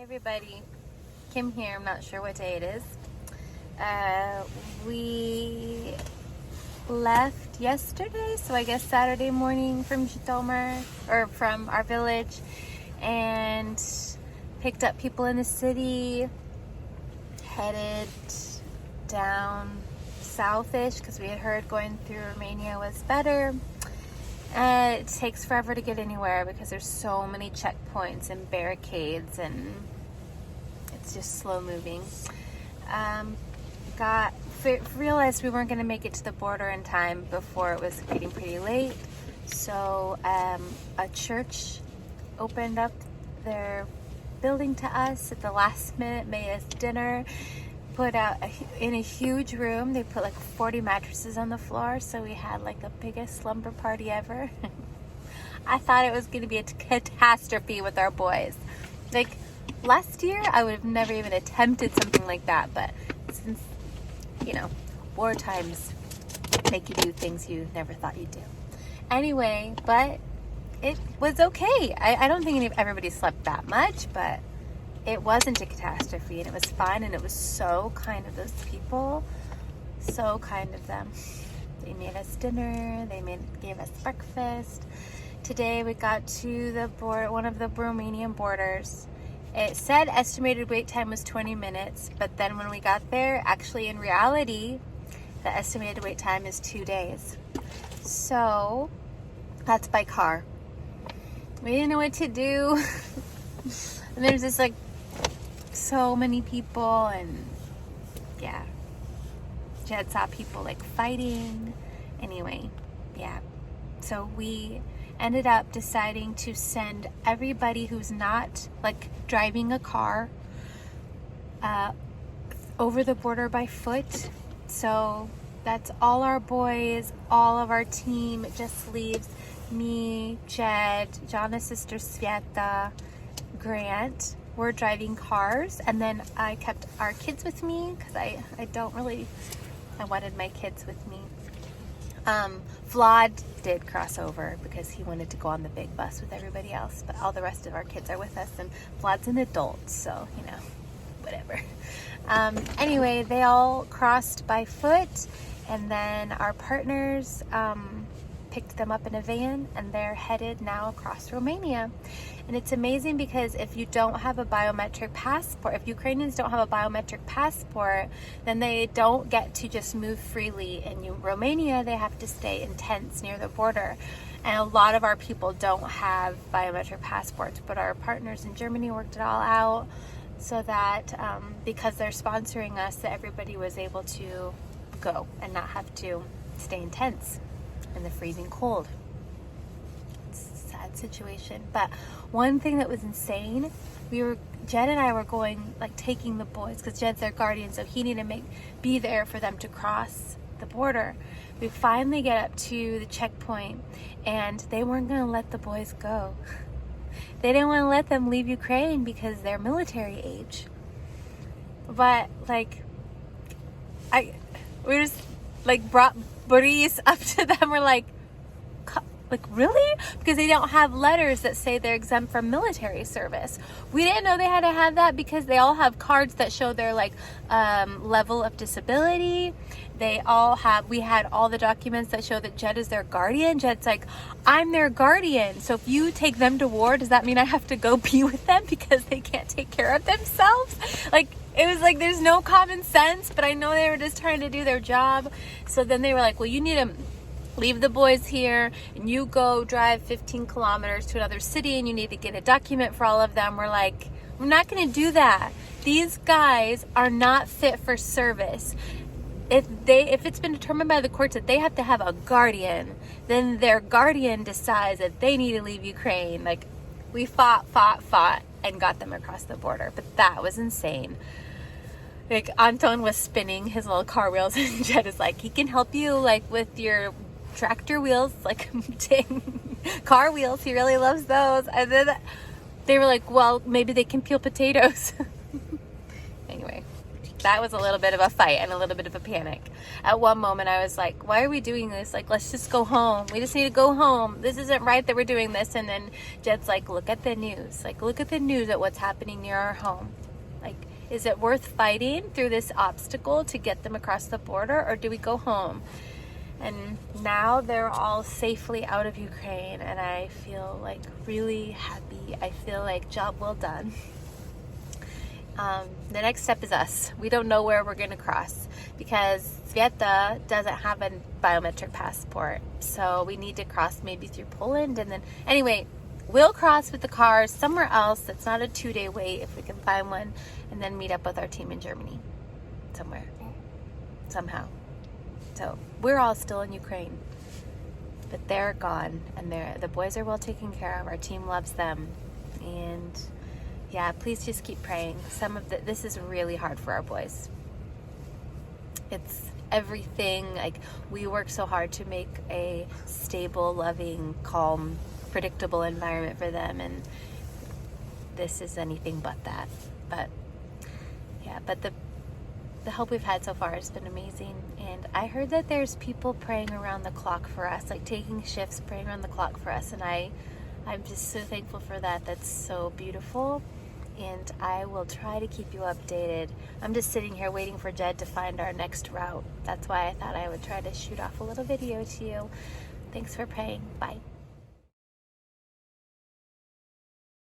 everybody, Kim here. I'm not sure what day it is. We left yesterday, so I guess Saturday morning from Zhytomyr, or from our village, and picked up people in the city, headed down southish because we had heard going through Romania was better. It takes forever to get anywhere because there's so many checkpoints and barricades, and it's just slow moving. Realized we weren't going to make it to the border in time before it was getting pretty late. So a church opened up their building to us at the last minute, made us dinner, put out in a huge room. They put like 40 mattresses on the floor, so we had like the biggest slumber party ever. I thought it was going to be a catastrophe with our boys. Like last year, I would have never even attempted something like that, but since, war times make you do things you never thought you'd do. Anyway, but it was okay. I don't think everybody slept that much, but it wasn't a catastrophe, and it was fine, and it was so kind of those people. So kind of them. They made us dinner, gave us breakfast. Today we got to the one of the Romanian borders. It said estimated wait time was 20 minutes, but then when we got there, actually in reality, the estimated wait time is 2 days. So that's by car. We didn't know what to do. And there's this like so many people, and yeah, Jed saw people like fighting. Anyway, yeah, so we ended up deciding to send everybody who's not like driving a car over the border by foot. So that's all our boys, all of our team. It just leaves me, Jed, Jana's sister Sveta, Grant. We're driving cars, and then I kept our kids with me because I wanted my kids with me. Vlad did cross over because he wanted to go on the big bus with everybody else, but all the rest of our kids are with us, and Vlad's an adult, so whatever. Anyway, they all crossed by foot, and then our partners picked them up in a van, and they're headed now across Romania. And it's amazing because if you don't have a biometric passport, if Ukrainians don't have a biometric passport, then they don't get to just move freely. In Romania, they have to stay in tents near the border. And a lot of our people don't have biometric passports, but our partners in Germany worked it all out so that because they're sponsoring us, that everybody was able to go and not have to stay in tents in the freezing cold. It's a sad situation. But one thing that was insane, Jed and I were going, like, taking the boys, because Jed's their guardian, so he needed to be there for them to cross the border. We finally get up to the checkpoint, and they weren't going to let the boys go. They didn't want to let them leave Ukraine because they're military age. But, we just, brought Boris up to them. We're like, really? Because they don't have letters that say they're exempt from military service. We didn't know they had to have that because they all have cards that show their level of disability. We had all the documents that show that Jed is their guardian. Jed's like, I'm their guardian. So if you take them to war, does that mean I have to go be with them because they can't take care of themselves? It was like, there's no common sense, but I know they were just trying to do their job. So then they were like, well, you need to leave the boys here, and you go drive 15 kilometers to another city, and you need to get a document for all of them. We're like, we're not going to do that. These guys are not fit for service. If it's been determined by the courts that they have to have a guardian, then their guardian decides that they need to leave Ukraine. We fought, and got them across the border. But that was insane. Anton was spinning his little car wheels, and Jed is like, he can help you, with your tractor wheels, car wheels. He really loves those. And then they were like, well, maybe they can peel potatoes. Anyway, that was a little bit of a fight and a little bit of a panic. At one moment I was like, why are we doing this? Like, let's just go home. We just need to go home. This isn't right that we're doing this. And then Jed's like, look at the news. Like, look at the news at what's happening near our home. Like, is it worth fighting through this obstacle to get them across the border, or do we go home? And now they're all safely out of Ukraine, and I feel like really happy. I feel like job well done. The next step is us. We don't know where we're going to cross because Sveta doesn't have a biometric passport. So we need to cross maybe through Poland, and then anyway, we'll cross with the cars somewhere else that's not a 2-day wait if we can find one, and then meet up with our team in Germany somewhere, somehow. So we're all still in Ukraine, but they're gone, and the boys are well taken care of. Our team loves them, and yeah, please just keep praying. This is really hard for our boys. It's everything. Like, we work so hard to make a stable, loving, calm, predictable environment for them, and this is anything but that. But yeah, but the help we've had so far has been amazing. And I heard that there's people praying around the clock for us, like taking shifts, praying around the clock for us, and I'm just so thankful for that. That's so beautiful, and I will try to keep you updated. I'm just sitting here waiting for Jed to find our next route. That's why I thought I would try to shoot off a little video to you. Thanks for praying. Bye.